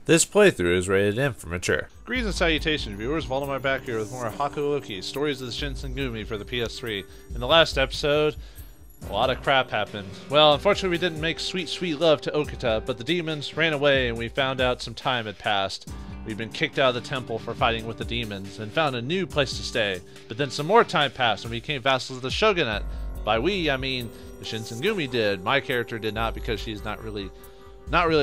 This playthrough is rated M for mature. Greetings and salutations, viewers. Vauldemare back here with more Hakuōki, Stories of the Shinsengumi for the PS3. In the last episode, a lot of crap happened. Well, unfortunately we didn't make sweet, sweet love to Okita, but the demons ran away and we found out some time had passed. We'd been kicked out of the temple for fighting with the demons and found a new place to stay. But then some more time passed and we became vassals of the shogunate. By we, I mean the Shinsengumi did. My character did not, because she's not really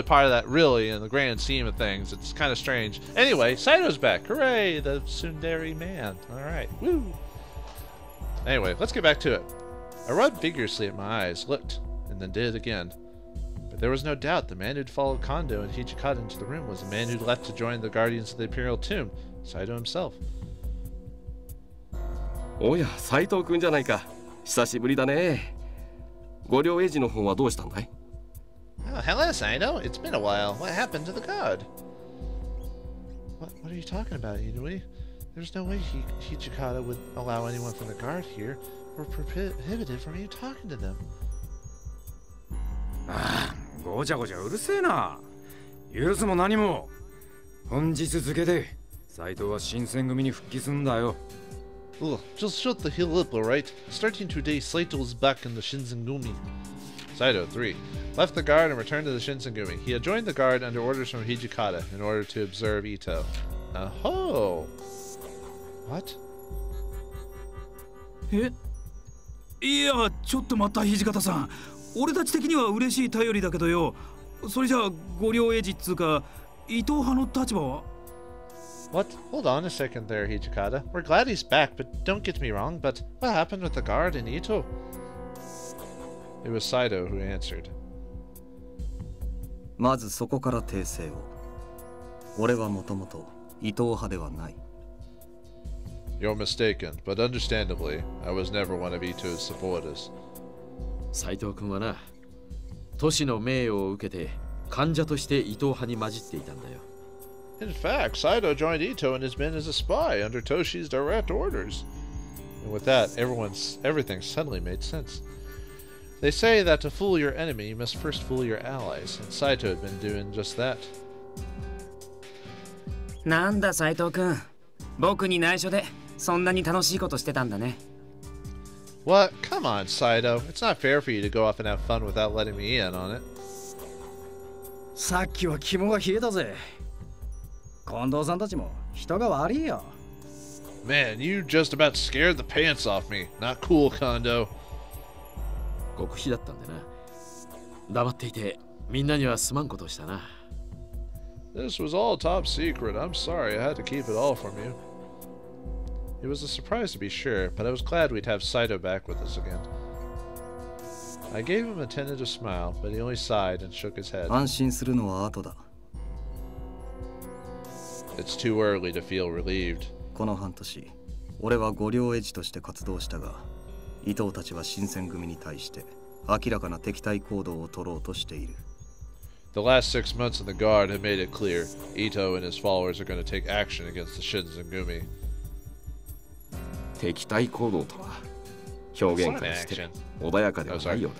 part of that, really, in the grand scheme of things. It's kind of strange. Anyway, Saito's back. Hooray! The tsundere man. Alright. Woo! Anyway, let's get back to it. I rubbed vigorously at my eyes, looked, and then did it again. But there was no doubt the man who'd followed Kondo and Hijikata into the room was the man who'd left to join the Guardians of the Imperial Tomb, Saito himself. Oh yeah, Saito-kun じゃないか。久しぶりだね。ご両英治の方はどうしたんだい? Oh, hello, Saito. It's been a while. What happened to the guard? What are you talking about, Inui? There's no way Hijikata would allow anyone from the guard here. We're prohibited from even talking to them. ああ、ごちゃごちゃうるせえな。許すも何も。本日付で、斎藤は新選組に復帰すんだよ。Ugh, just shut the hell up, alright? Starting today, Saito is back in the Shinsengumi. Saito, 3. Left the guard and returned to the Shinsengumi. He had joined the guard under orders from Hijikata in order to observe Ito. Oh. What? いや、ちょっと待った、土方さん。俺たち的には嬉しい頼りだけどよ。それじゃあ、ご両英治っつうか、伊藤派の立場は? What? Hold on a second there, Hijikata. We're glad he's back, but don't get me wrong, but what happened with the guard and Ito? It was Saito who answered. まずそこから訂正を。俺はもともと伊藤派ではない。You're mistaken, but understandably, I was never one of Ito's supporters. 斎藤君はな、都市の名誉を受けて患者として伊藤派に混じっていたんだよ。In fact, Saito joined Ito and has been as a spy under Toshi's direct orders. And with that, everything suddenly made sense. They say that to fool your enemy, you must first fool your allies, and Saito had been doing just that. なんだ、斎藤君。僕に内緒でそんなに楽しいことしてたんだね。What? Come on, Saito. It's not fair for you to go off and have fun without letting me in on it. さっきは肝が冷えたぜ。近藤さんたちも人が悪いよ。Man, you just about scared the pants off me. Not cool, Kondo. 極秘だったんだな。黙っていてみんなにはすまんことをしたな。This was all top secret. I'm sorry I had to keep it all from you. It was a surprise to be sure, but I was glad we'd have Saito back with us again. I gave him a tentative smile, but he only sighed and shook his head. 安心するのは後だ。It's too early to feel relieved. この半年、俺はご両英治として活動したが、伊藤たちは新選組に対して明らかな敵対行動を取ろうとしている。The last 6 months in the guard have made it clear Ito and his followers are going to take action against the Shinsengumi. 敵対行動とは表現からして穏やかではないよう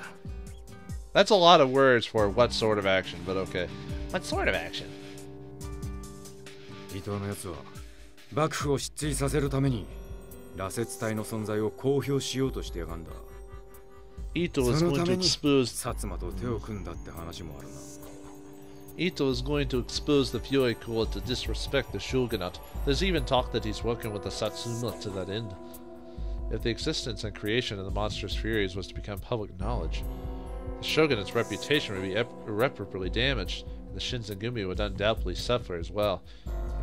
だ。That's a lot of words for what sort of action, but okay. What sort of action? 伊藤のやつは幕府を失墜させるために羅刹隊の存在を公表しようとしてやがんだ。Ito is going to expose 薩摩と手を組んだって話もあるな。Ito is going to expose the Fyoi cult to disrespect the shogunate. There's even talk that he's working with the Satsuma to that end. If the existence and creation of the monstrous furies was to become public knowledge, the shogunate's reputation would be irreparably damaged, and the Shinsengumi would undoubtedly suffer as well.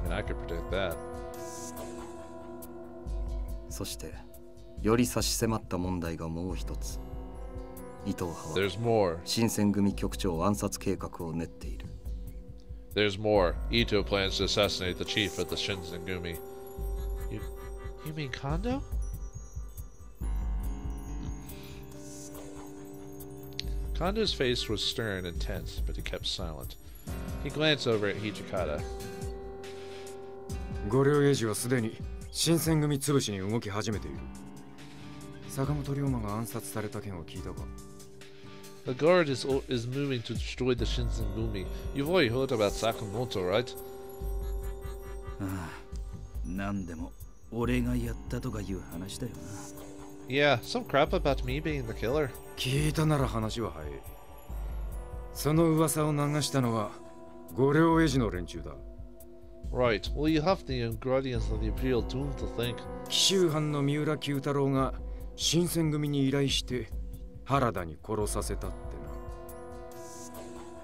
Even I could predict that. そして、より差し迫った問題がもう一つ。伊藤派は新選組局長暗殺計画を練っている。There's more. Ito plans to assassinate the chief of the Shinsengumi. You mean Kondo? Kondo's face was stern and tense, but he kept silent. He glanced over at Hijikata. ご両英治はすでに新選組潰しに動き始めている。坂本龍馬が暗殺された件を聞いたか? The guard is moving to destroy the Shinsengumi. You've already heard about Sakamoto, right? なんでも俺がやったとかいう話だよな。Yeah, some crap about me being the killer. 聞いたなら話は早い。その噂を流したのは五両エジの連中だ。Right. Well, you have the Guardians of the Imperial Tomb to thank. 紀州藩の三浦九太郎が新選組に依頼して原田に殺させたってな。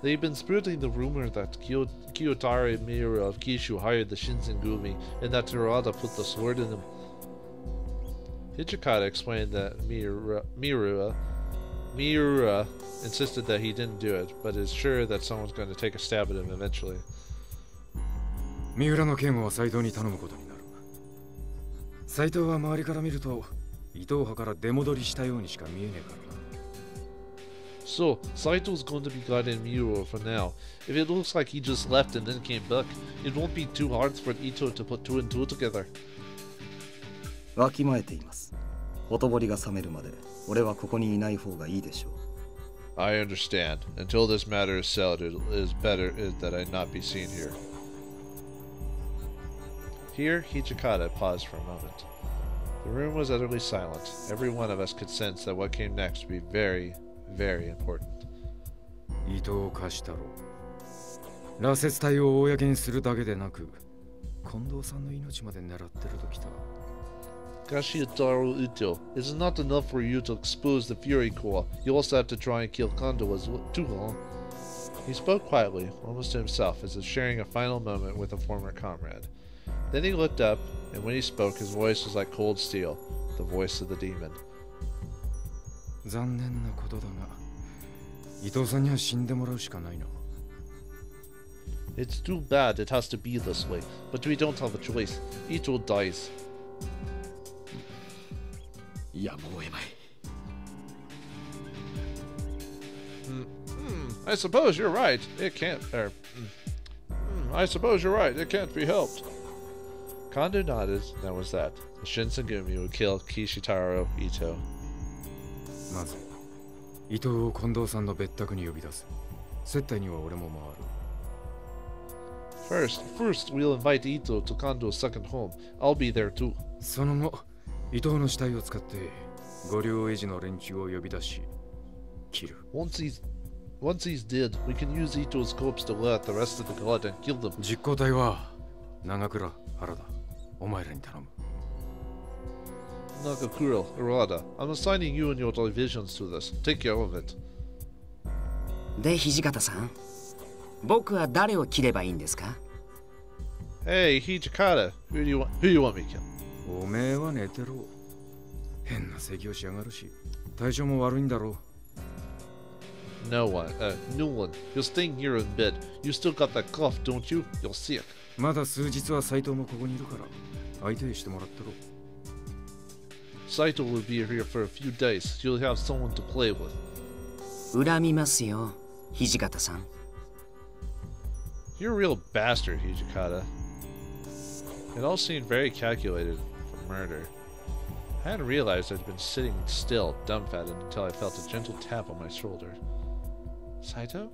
They've been spreading the rumor that Kiyotaro Miura of Kishu hired the Shinsengumi and that Harada put the sword in him. Hijikata explained that Miura insisted that he didn't do it, but is sure that someone's going to take a stab at him eventually. 三浦の警護は斎藤に頼むことになる。斎藤は周りから見ると伊藤派から出戻りしたようにしか見えねえからな。So, Saito's going to be guiding Miura for now. If it looks like he just left and then came back, it won't be too hard for Ito to put two and two together. わきまえています。ほとぼりが冷めるまで俺はここにいない方がいいでしょう。I understand. Until this matter is settled, it is better that I not be seen here. Here, Hijikata paused for a moment. The room was utterly silent. Every one of us could sense that what came next would be very, very important. 伊藤貸太郎。羅刹隊を公にするだけでなく、近藤さんの命まで狙ってるときた。Kashiotaro Ito, it's not enough for you to expose the Fury Corps. You also have to try and kill Kondo as well, too, huh? He spoke quietly, almost to himself, as if sharing a final moment with a former comrade. Then he looked up, and when he spoke, his voice was like cold steel, the voice of the demon. 残念なことだが、伊藤さんには死んでもらうしかないな。It's too bad it has to be this way, but we don't have a choice. Ito dies. やむを得まい。I suppose you're right. It can't. I suppose you're right. It can't be helped. Kondo nodded. That was that. The Shinsengumi would kill Kishitaro Ito. まず、伊藤を近藤さんの別宅に呼び出す。接待には俺も回る。First, we'll invite Ito to Kondo's second home. I'll be there too. その後、伊藤の死体を使って五両エジの連中を呼び出し、切る。Once he's dead, we can use Ito's corpse to let the rest of the guard and kill them. 実行隊は長倉、原田、お前らに頼む。Nagakura, Arada, I'm assigning you and your divisions to this. Take care of it. で、土方さん、僕は誰を切ればいいんですか？ Hey, Hijikata, who do you want me to kill? おめえは寝てろ。変な咳をしやがるし、体調も悪いんだろう。No one. You're staying here in bed. You still got that cough, don't you? You're sick. まだ数日は斎藤もここにいるから、相手にしてもらってろ。Saito will be here for a few days. You'll have someone to play with. 恨みますよ、土方さん。You're a real bastard, Hijikata. It all seemed very calculated for murder. I hadn't realized I'd been sitting still, dumbfounded, until I felt a gentle tap on my shoulder. Saito?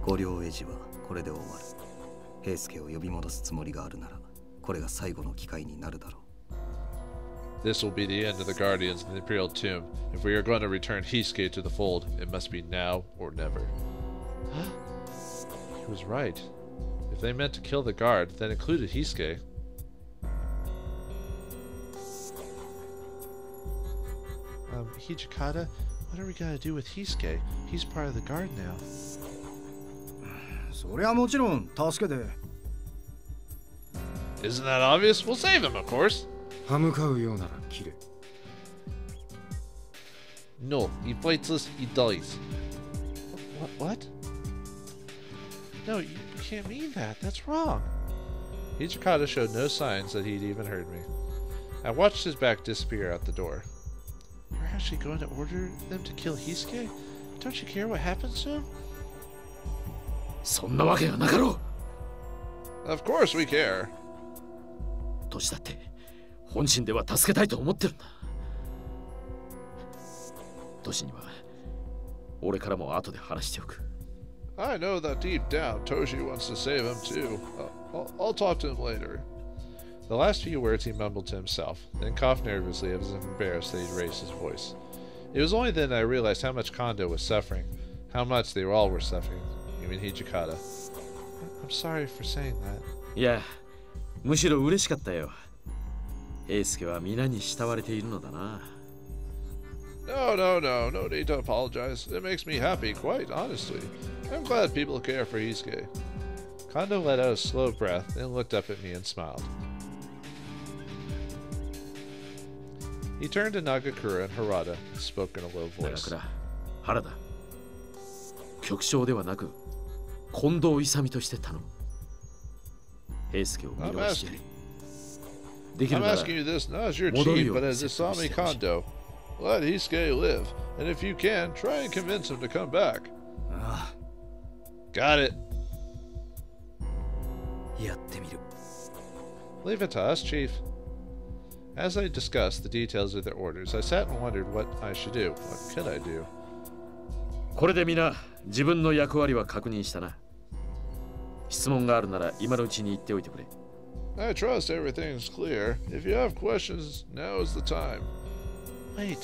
五両エジはこれで終わる。平助を呼び戻すつもりがあるなら、これが最後の機会になるだろう。This will be the end of the Guardians in the Imperial Tomb. If we are going to return Hisuke to the fold, it must be now or never. He was right. If they meant to kill the guard, that included Hisuke. Hijikata, what are we gonna do with Hisuke? He's part of the guard now. そりゃもちろん助けて。Isn't that obvious? We'll save him, of course. 歯向かうようなら切れ。No, he fights us, he dies. What? No, you can't mean that. That's wrong. Hijikata showed no signs that he'd even heard me. I watched his back disappear out the door. You're actually going to order them to kill Hisuke? Don't you care what happens to him? そんなわけがなかろう。 Of course we care. 年だって本心では助けたいと思ってるんだ。トシには俺からも後で話しておく。I know that deep down Toshi wants to save him too. I'll talk to him later. The last few words he mumbled to himself, then coughed nervously as if embarrassed that he'd raised his voice. It was only then I realized how much Kondo was suffering, how much they all were suffering, even Hijikata. I'm sorry for saying that. いや、むしろ嬉しかったよ。平助は皆に慕われているのだな。No need to apologize. It makes me happy, quite honestly. I'm glad people care for Hisuke. Kondo let out a slow breath, then looked up at me and smiled. He turned to Nagakura and Harada and spoke in a low voice. 原田、局長ではなく近藤勇として頼む。平助を見逃してできるなら I'm asking you this not as your chief, but as Isami Kondo. Let Hisuke live, and if you can, try and convince him to come back. Got it. Leave it to us, Chief. As I discussed the details of their orders, I sat and wondered what I should do. What could I do? これで皆自分の役割は確認したな。質問があるなら今のうちに言っておいてくれ。I trust everything's clear. If you have questions, now is the time. Wait.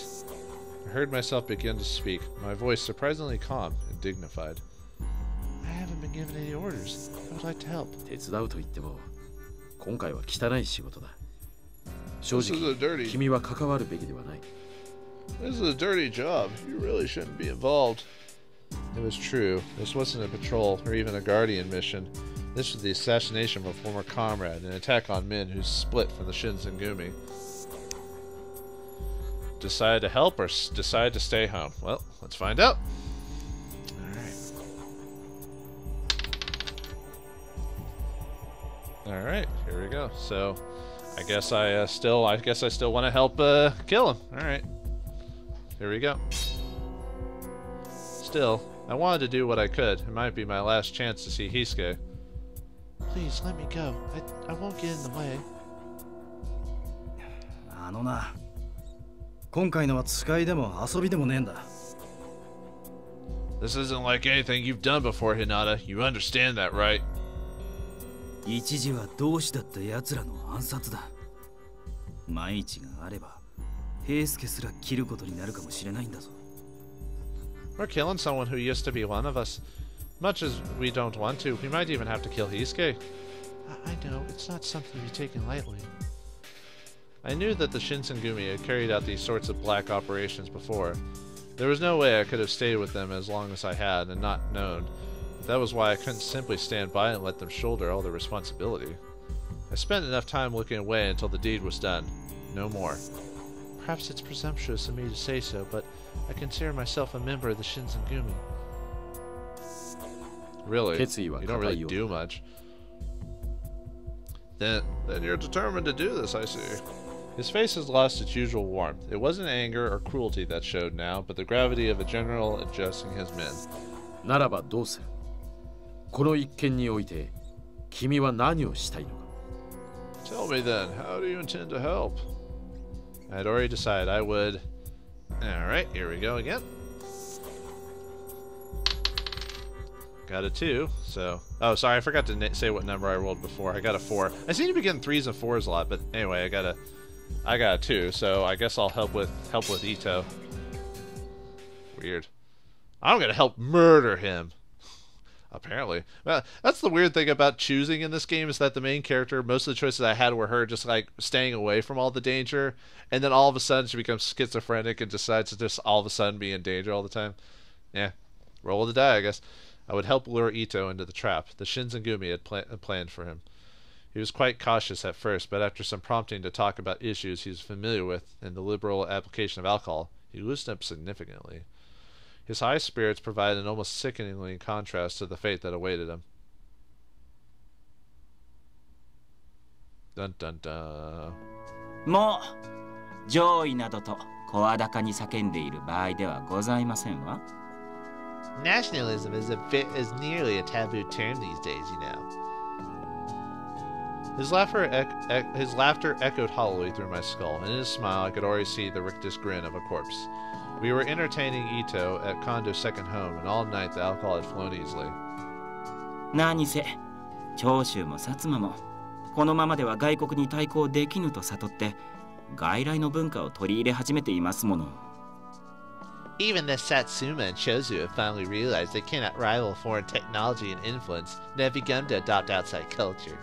I heard myself begin to speak, my voice surprisingly calm and dignified. I haven't been given any orders. I would like to help. 手伝うと言っても、今回は汚い仕事だ。正直、君は関わるべきではない。This is a dirty job. You really shouldn't be involved. It was true. This wasn't a patrol or even a guardian mission. This was the assassination of a former comrade, an attack on men who split from the Shinsengumi. Decide to help or decide to stay home? Well, let's find out. Alright, here we go. So, I guess I still want to help kill him. Alright. Here we go. Still, I wanted to do what I could. It might be my last chance to see Hisuke. Please, let me go. I won't get in the way. あのな、今回のは使いでも遊びでもねえんだ。This isn't like anything you've done before, Hinata. You understand that, right? 一時は同志だった奴らの暗殺だ。万一があれば、平助すら切ることになるかもしれないんだぞ。We're killing someone who used to be one of us. Much as we don't want to, we might even have to kill Hisuke. I know, it's not something to be taken lightly. I knew that the Shinsengumi had carried out these sorts of black operations before. There was no way I could have stayed with them as long as I had and not known. That was why I couldn't simply stand by and let them shoulder all the responsibility. I spent enough time looking away until the deed was done. No more. Perhaps it's presumptuous of me to say so, but I consider myself a member of the Shinsengumi. Really? You don't really do much. Then you're determined to do this, I see. His face has lost its usual warmth. It wasn't anger or cruelty that showed now, but the gravity of a general addressing his men. ならばどうする？この一件において、君は何をしたいのか？ Tell me then, how do you intend to help? I'd already decided I would. Alright, here we go again. Got a 2, so... Oh, sorry, I forgot to say what number I rolled before. I got a 4. I seem to be getting 3s and 4s a lot, but anyway, I got a 2, so I guess I'll help with Ito. Weird. I'm gonna help murder him. Apparently. That's the weird thing about choosing in this game, is that the main character, most of the choices I had were her just like staying away from all the danger, and then all of a sudden she becomes schizophrenic and decides to just all of a sudden be in danger all the time. Yeah, roll of the die, I guess. I would help lure Ito into the trap the Shinsengumi had planned for him. He was quite cautious at first, but after some prompting to talk about issues he was familiar with and the liberal application of alcohol, he loosened up significantly. His high spirits provided an almost sickening contrast to the fate that awaited him. Dun dun dun. もう上位などと声高に叫んでいる場合ではございませんわ。Nationalism is nearly a taboo term these days, you know. His laughter echoed hollowly through my skull, and in his smile I could already see the rictus grin of a corpse. We were entertaining Ito at Kondo's second home, and all night the alcohol had flown easily. 何せ、長州も薩摩もこのままでは外国に対抗できぬと悟って、外来の文化を取り入れ始めていますもの。Even the Satsuma and Chosu have finally realized they cannot rival foreign technology and influence and have begun to adopt outside culture.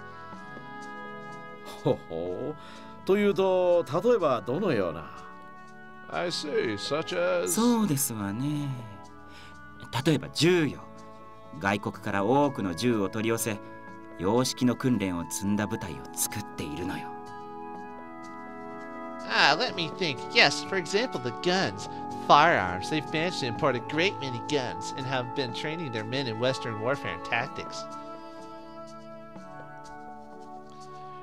ほほう。というと、例えばどのような I see, such as... そうですわね。例えば銃よ。外国から多くの銃を取り寄せ、洋式の訓練を積んだ部隊を作っているのよ。Let me think. Yes, for example, the guns. Firearms. They've managed to import a great many guns and have been training their men in Western warfare and tactics.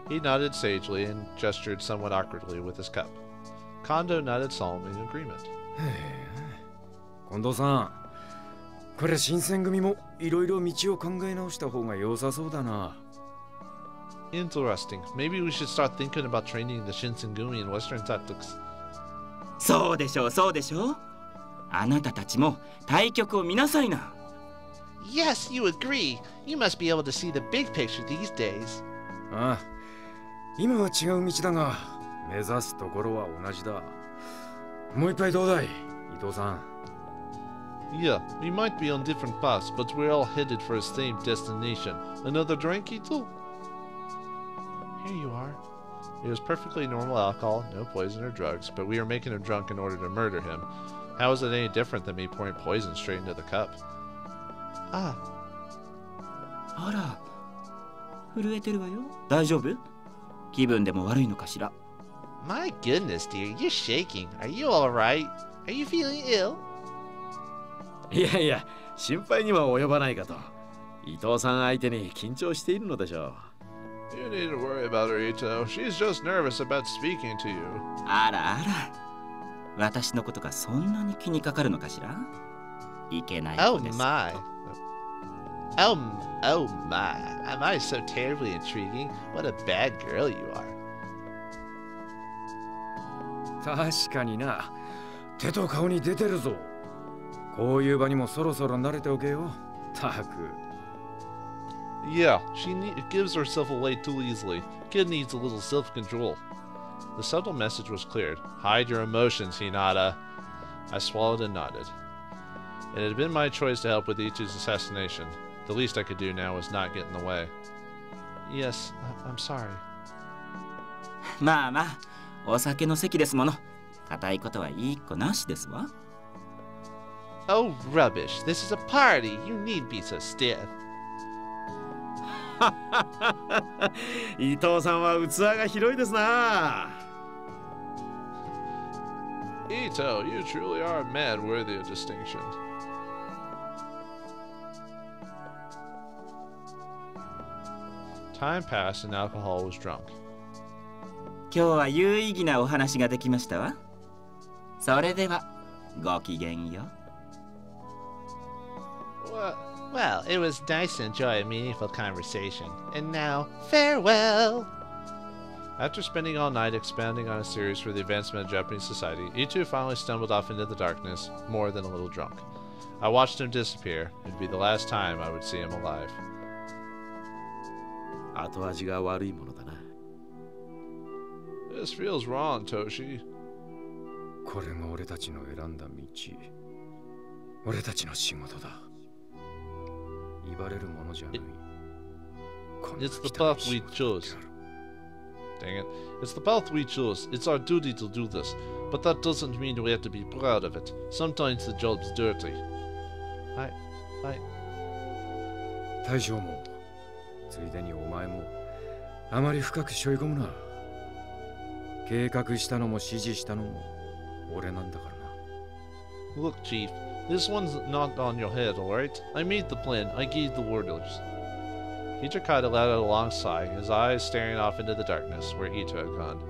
He nodded sagely and gestured somewhat awkwardly with his cup. Kondo nodded solemnly in agreement. 近藤さん、これ新選組もいろいろ道を考え直した方が良さそうだな。Interesting. Maybe we should start thinking about training the Shinsengumi in Western tactics. そうでしょう、そうでしょう。あなたたちも対局を見なさいな。Yes, you agree. You must be able to see the big picture these days. ああ、今は違う道だが、目指すところは同じだ。もう一杯どうだい、伊藤さん。Yeah, we might be on different paths, but we're all headed for a same destination. Another drink, Ito? Here you are. It was perfectly normal alcohol, no poison or drugs, but we were making him drunk in order to murder him. How is it any different than me pouring poison straight into the cup? Ah. あら、震えてるわよ。大丈夫？気分でも悪いのかしら。My goodness, dear, you're shaking. Are you all right? Are you feeling ill? いやいや、心配には及ばないかと。伊藤さん相手に緊張しているのでしょう。You need to worry about her, Ito. She's just nervous about speaking to you. あらあら。私のことがそんなに気にかかるのかしら？いけない子です。Oh my. Oh my. Am I so terribly intriguing? What a bad girl you are. 確かにな。手と顔に出てるぞ。こういう場にもそろそろ慣れておけよ。たく。Yeah, she gives herself away too easily. Kid needs a little self-control. The subtle message was cleared. Hide your emotions, Hinata. I swallowed and nodded. It had been my choice to help with Ichi's assassination. The least I could do now was not get in the way. Yes, I'm sorry. まあまあ、お酒の席ですもの。固いことはいい子なしですわ。Oh, rubbish. This is a party. You need be so stiff. 伊藤さんは器が広いですな。Ito, you truly are a man worthy of distinction. Time passed and alcohol was drunk. 今日は有意義なお話ができましたわ。それでは、ごきげんよう。Well, it was nice to enjoy a meaningful conversation. And now, farewell! After spending all night expounding on a series for the advancement of Japanese society, Ito finally stumbled off into the darkness, more than a little drunk. I watched him disappear. It'd be the last time I would see him alive. 後味が悪いものだな。This feels wrong, Toshi. これが俺たちの選んだ道。俺たちの仕事だ。言われるものじゃない。It's the path we chose. Dang it. It's the path we chose. It's our duty to do this. But that doesn't mean we have to be proud of it. Sometimes the job's dirty. 大将も、ついでにお前も、あまり深く背負い込むな。計画したのも指示したのも、俺なんだからな。Look, Chief. This one's not on your head, alright? I made the plan. I gave the orders. Hichikata let out a long sigh, his eyes staring off into the darkness where Ito had gone.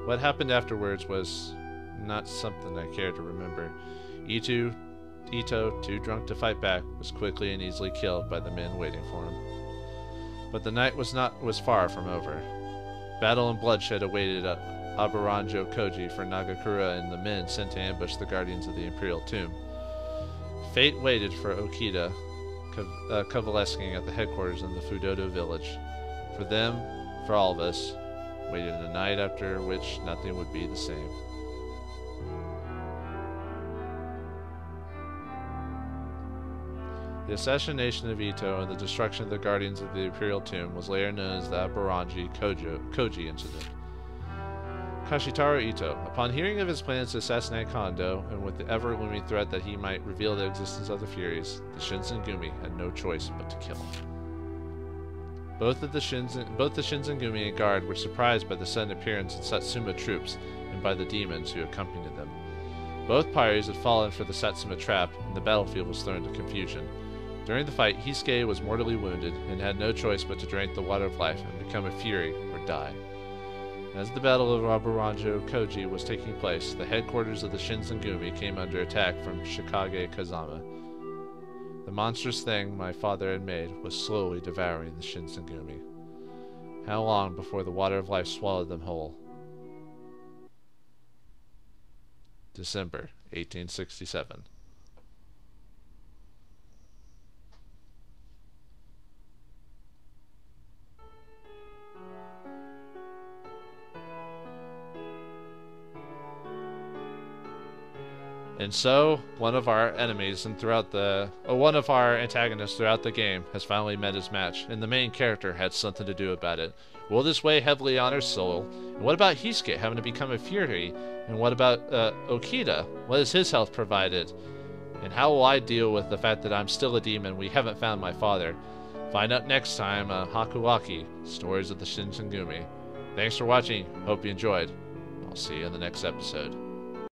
What happened afterwards was not something I care to remember. Ito, too drunk to fight back, was quickly and easily killed by the men waiting for him. But the night was far from over. Battle and bloodshed awaited Abaranjo Koji for Nagakura and the men sent to ambush the guardians of the Imperial Tomb. Fate waited for Okita, coalescing at the headquarters in the Fudodo village. For them, for all of us, waited a night after which nothing would be the same. The assassination of Ito and the destruction of the guardians of the Imperial Tomb was later known as the Abaranji Koji incident. Kashitaro Ito, upon hearing of his plans to assassinate Kondo, and with the ever-looming threat that he might reveal the existence of the Furies, the Shinsengumi had no choice but to kill him. Both the Shinsengumi and guard were surprised by the sudden appearance of Satsuma troops and by the demons who accompanied them. Both parties had fallen for the Satsuma trap, and the battlefield was thrown into confusion. During the fight, Hisuke was mortally wounded and had no choice but to drink the water of life and become a Fury or die. As the Battle of Abaranjo Koji was taking place, the headquarters of the Shinsengumi came under attack from Shikage Kazama. The monstrous thing my father had made was slowly devouring the Shinsengumi. How long before the water of life swallowed them whole? December 1867. And so, one of our enemies and one of our antagonists throughout the game has finally met his match, and the main character had something to do about it. Will this weigh heavily on her soul? And what about Hisuke having to become a Fury? And what about Okita? What is his health provided? And how will I deal with the fact that I'm still a demon? We haven't found my father. Find out next time on Hakuōki, Stories of the Shinsengumi. Thanks for watching. Hope you enjoyed. I'll see you in the next episode.